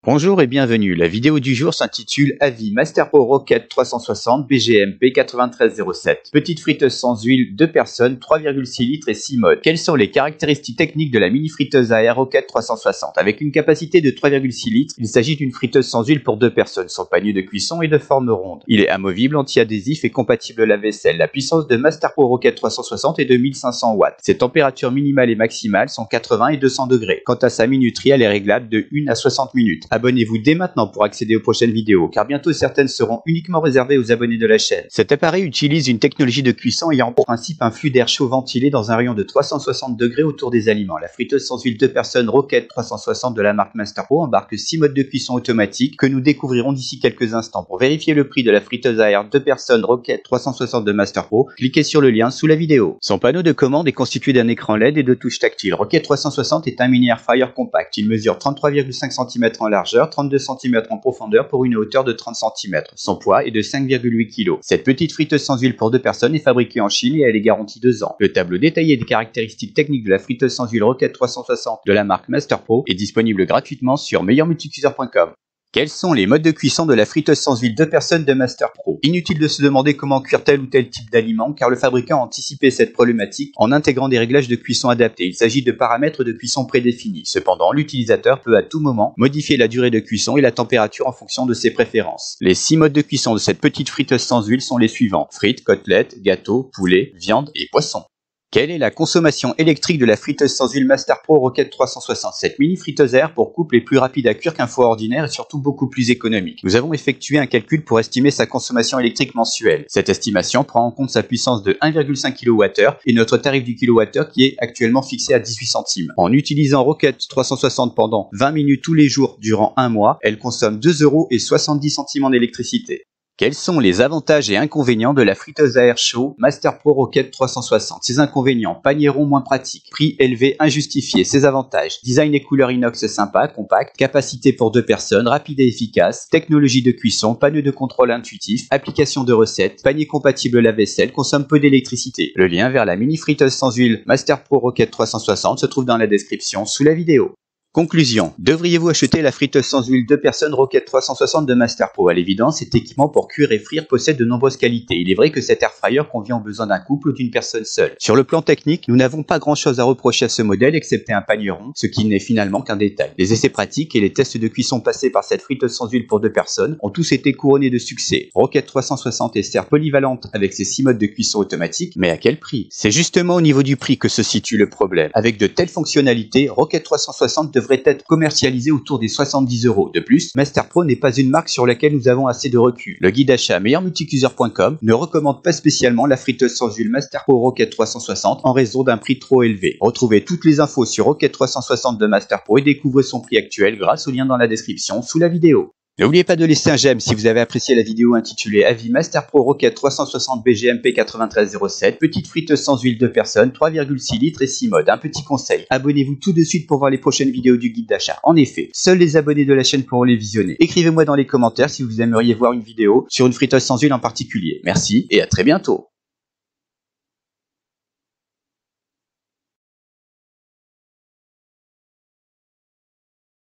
Bonjour et bienvenue, la vidéo du jour s'intitule Avis Master Pro Rocket 360 BGMP 9307. Petite friteuse sans huile, 2 personnes, 3,6 litres et 6 modes. Quelles sont les caractéristiques techniques de la mini friteuse à air Rocket 360? Avec une capacité de 3,6 litres, il s'agit d'une friteuse sans huile pour 2 personnes. Son panier de cuisson est de forme ronde. Il est amovible, anti-adhésif et compatible lave-vaisselle. La puissance de Master Pro Rocket 360 est de 1500 watts. Ses températures minimales et maximales sont 80 et 200 degrés. Quant à sa minuterie, elle est réglable de 1 à 60 minutes. Abonnez-vous dès maintenant pour accéder aux prochaines vidéos, car bientôt certaines seront uniquement réservées aux abonnés de la chaîne. Cet appareil utilise une technologie de cuisson ayant pour principe un flux d'air chaud ventilé dans un rayon de 360 degrés autour des aliments. La friteuse sans huile 2 personnes Rocket 360 de la marque Master Pro embarque 6 modes de cuisson automatiques que nous découvrirons d'ici quelques instants. Pour vérifier le prix de la friteuse à air 2 personnes Rocket 360 de Master Pro, cliquez sur le lien sous la vidéo. Son panneau de commande est constitué d'un écran LED et de touches tactiles. Rocket 360 est un mini air fryer compact. Il mesure 33,5 cm en largeur, 32 cm en profondeur pour une hauteur de 30 cm. Son poids est de 5,8 kg. Cette petite friteuse sans huile pour 2 personnes est fabriquée en Chine et elle est garantie 2 ans. Le tableau détaillé des caractéristiques techniques de la friteuse sans huile Rocket 360 de la marque Master Pro est disponible gratuitement sur meilleurmulticuiseur.com. Quels sont les modes de cuisson de la friteuse sans huile 2 personnes de Master Pro? Inutile de se demander comment cuire tel ou tel type d'aliment, car le fabricant a anticipé cette problématique en intégrant des réglages de cuisson adaptés. Il s'agit de paramètres de cuisson prédéfinis. Cependant, l'utilisateur peut à tout moment modifier la durée de cuisson et la température en fonction de ses préférences. Les 6 modes de cuisson de cette petite friteuse sans huile sont les suivants: frites, côtelettes, gâteaux, poulet, viande et poisson. Quelle est la consommation électrique de la friteuse sans huile Master Pro Rocket 360? Cette mini friteuse à air pour couple est plus rapide à cuire qu'un four ordinaire et surtout beaucoup plus économique. Nous avons effectué un calcul pour estimer sa consommation électrique mensuelle. Cette estimation prend en compte sa puissance de 1,5 kWh et notre tarif du kWh qui est actuellement fixé à 18 centimes. En utilisant Rocket 360 pendant 20 minutes tous les jours durant un mois, elle consomme 2,70 € en électricité. Quels sont les avantages et inconvénients de la friteuse à air chaud Master Pro Rocket 360? Ses inconvénients: panier rond moins pratique, prix élevé injustifié. Ses avantages: design et couleur inox sympa, compact, capacité pour 2 personnes, rapide et efficace, technologie de cuisson, panneau de contrôle intuitif, application de recettes, panier compatible lave-vaisselle, consomme peu d'électricité. Le lien vers la mini friteuse sans huile Master Pro Rocket 360 se trouve dans la description sous la vidéo. Conclusion. Devriez-vous acheter la friteuse sans huile 2 personnes Rocket 360 de Master Pro? À l'évidence, cet équipement pour cuire et frire possède de nombreuses qualités. Il est vrai que cet air fryer convient aux besoins d'un couple ou d'une personne seule. Sur le plan technique, nous n'avons pas grand chose à reprocher à ce modèle excepté un panier rond, ce qui n'est finalement qu'un détail. Les essais pratiques et les tests de cuisson passés par cette friteuse sans huile pour 2 personnes ont tous été couronnés de succès. Rocket 360 est certes polyvalente avec ses 6 modes de cuisson automatiques, mais à quel prix? C'est justement au niveau du prix que se situe le problème. Avec de telles fonctionnalités, Rocket 360 devrait être commercialisé autour des 70 €. De plus, Master Pro n'est pas une marque sur laquelle nous avons assez de recul. Le guide achat meilleurmulticuiseur.com ne recommande pas spécialement la friteuse sans huile Master Pro Rocket 360 en raison d'un prix trop élevé. Retrouvez toutes les infos sur Rocket 360 de Master Pro et découvrez son prix actuel grâce au lien dans la description sous la vidéo. N'oubliez pas de laisser un j'aime si vous avez apprécié la vidéo intitulée Avis Master Pro Rocket 360 BGMP 9307, petite friteuse sans huile 2 personnes, 3,6 litres et 6 modes. Un petit conseil, abonnez-vous tout de suite pour voir les prochaines vidéos du guide d'achat. En effet, seuls les abonnés de la chaîne pourront les visionner. Écrivez-moi dans les commentaires si vous aimeriez voir une vidéo sur une friteuse sans huile en particulier. Merci et à très bientôt.